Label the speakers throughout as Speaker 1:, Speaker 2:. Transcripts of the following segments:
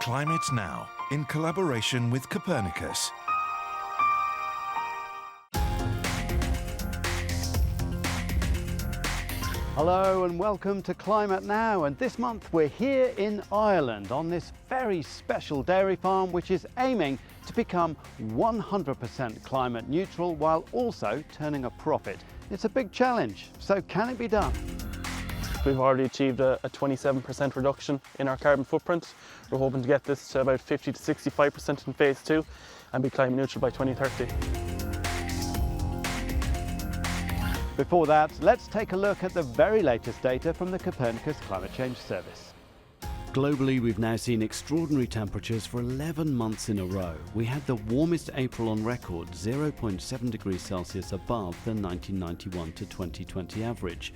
Speaker 1: Climate Now, in collaboration with Copernicus.
Speaker 2: Hello and welcome to Climate Now, and this month we're here in Ireland on this very special dairy farm which is aiming to become 100% climate neutral while also turning a profit. It's a big challenge, so can it be done?
Speaker 3: We've already achieved a 27% reduction in our carbon footprint. We're hoping to get this to about 50 to 65% in phase 2 and be climate neutral by 2030.
Speaker 2: Before that, let's take a look at the very latest data from the Copernicus Climate Change Service.
Speaker 4: Globally, we've now seen extraordinary temperatures for 11 months in a row. We had the warmest April on record, 0.7 degrees Celsius above the 1991 to 2020 average.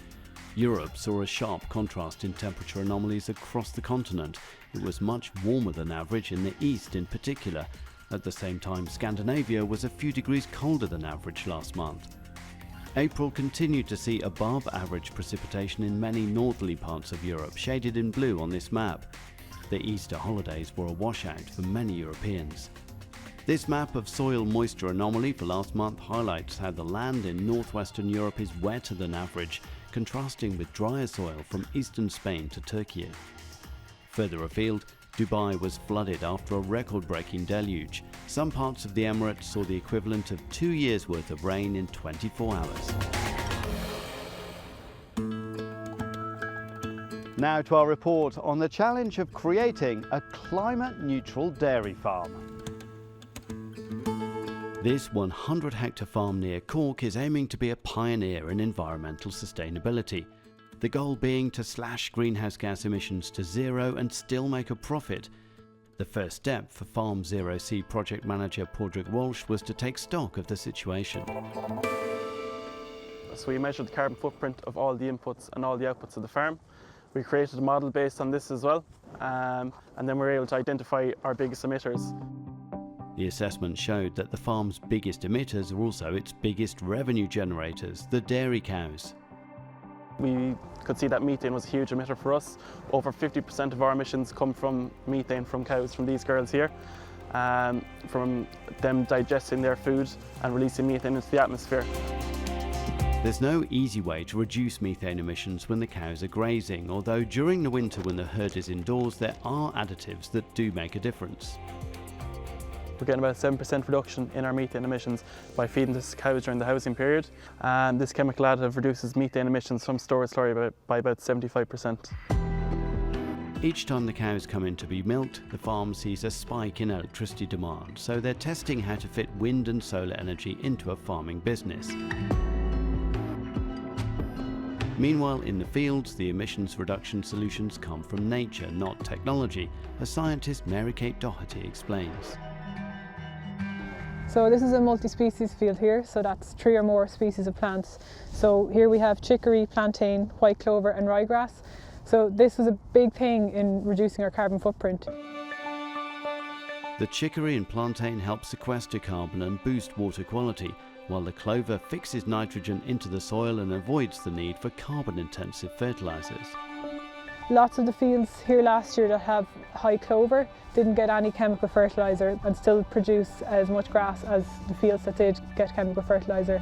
Speaker 4: Europe saw a sharp contrast in temperature anomalies across the continent. It was much warmer than average in the east in particular. At the same time, Scandinavia was a few degrees colder than average last month. April continued to see above average precipitation in many northerly parts of Europe, shaded in blue on this map. The Easter holidays were a washout for many Europeans. This map of soil moisture anomaly for last month highlights how the land in northwestern Europe is wetter than average, contrasting with drier soil from eastern Spain to Turkey. Further afield, Dubai was flooded after a record-breaking deluge. Some parts of the Emirates saw the equivalent of 2 years' worth of rain in 24 hours.
Speaker 2: Now to our report on the challenge of creating a climate-neutral dairy farm.
Speaker 4: This 100-hectare farm near Cork is aiming to be a pioneer in environmental sustainability. The goal being to slash greenhouse gas emissions to zero and still make a profit. The first step for Farm Zero C project manager Padraig Walsh was to take stock of the situation.
Speaker 3: So we measured the carbon footprint of all the inputs and all the outputs of the farm. We created a model based on this as well, and then we were able to identify our biggest emitters.
Speaker 4: The assessment showed that the farm's biggest emitters are also its biggest revenue generators, the dairy cows.
Speaker 3: We could see that methane was a huge emitter for us. Over 50% of our emissions come from methane from cows, from these girls here, from them digesting their food and releasing methane into the atmosphere.
Speaker 4: There's no easy way to reduce methane emissions when the cows are grazing, although during the winter when the herd is indoors there are additives that do make a difference.
Speaker 3: We're getting about a 7% reduction in our methane emissions by feeding this to cows during the housing period. And this chemical additive reduces methane emissions from storage slurry by about 75%.
Speaker 4: Each time the cows come in to be milked, the farm sees a spike in electricity demand, so they're testing how to fit wind and solar energy into a farming business. Meanwhile, in the fields, the emissions reduction solutions come from nature, not technology, as scientist Mary-Kate Doherty explains.
Speaker 5: So this is a multi-species field here, so that's 3 or more species of plants. So here we have chicory, plantain, white clover and ryegrass. So this was a big thing in reducing our carbon footprint.
Speaker 4: The chicory and plantain help sequester carbon and boost water quality, while the clover fixes nitrogen into the soil and avoids the need for carbon-intensive fertilizers.
Speaker 5: Lots of the fields here last year that have high clover didn't get any chemical fertiliser and still produce as much grass as the fields that did get chemical fertiliser.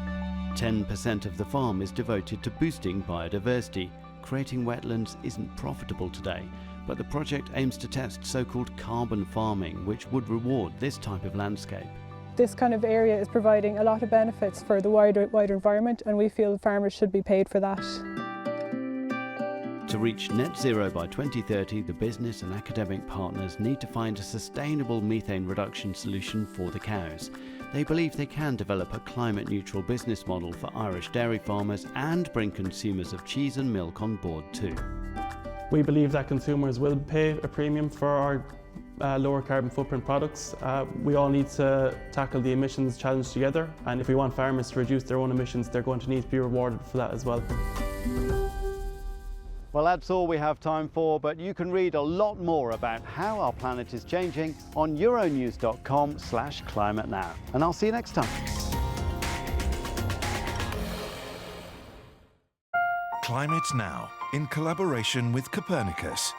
Speaker 4: 10% of the farm is devoted to boosting biodiversity. Creating wetlands isn't profitable today, but the project aims to test so-called carbon farming, which would reward this type of landscape.
Speaker 5: This kind of area is providing a lot of benefits for the wider environment, and we feel farmers should be paid for that.
Speaker 4: To reach net zero by 2030, the business and academic partners need to find a sustainable methane reduction solution for the cows. They believe they can develop a climate-neutral business model for Irish dairy farmers and bring consumers of cheese and milk on board too.
Speaker 3: We believe that consumers will pay a premium for our lower carbon footprint products. We all need to tackle the emissions challenge together, and if we want farmers to reduce their own emissions, they're going to need to be rewarded for that as well.
Speaker 2: Well, that's all we have time for, but you can read a lot more about how our planet is changing on euronews.com/climate now. And I'll see you next time.
Speaker 1: Climate Now, in collaboration with Copernicus.